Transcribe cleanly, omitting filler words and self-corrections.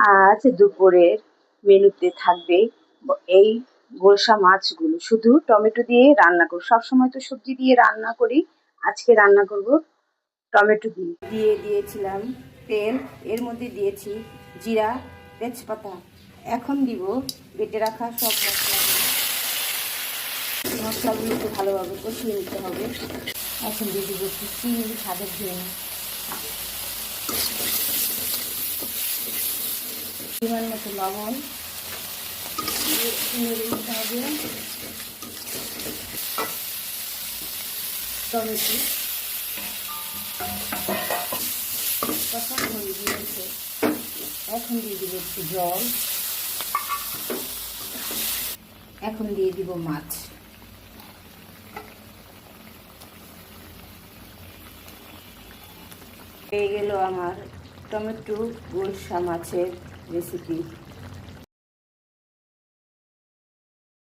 আজ দুপুরের মেনুতে থাকবে এই গোলসা মাছগুলো, শুধু টমেটো দিয়ে রান্না করব। সবসময় তো সবজি দিয়ে রান্না করি, আজকে রান্না করব টমেটো দিয়ে। দিয়েছিলাম তেল, এর মধ্যে দিয়েছি জিরা, তেজপাতা। এখন দিব বেটে রাখা সব মশলাগুলো একটু ভালোভাবে কষিয়ে নিতে হবে। এখন দিয়ে দিব একটু চিনি স্বাদের জন্য, পরিমাণ মতো লবণ, নেড়ে নিতে হবে। টমেটো তখন হয়ে গিয়েছে, এখন দিয়ে দিব একটু জল, এখন দিয়ে দিব মাছ। হয়ে গেল আমার টমেটো গোলসা মাছের রেসিপি।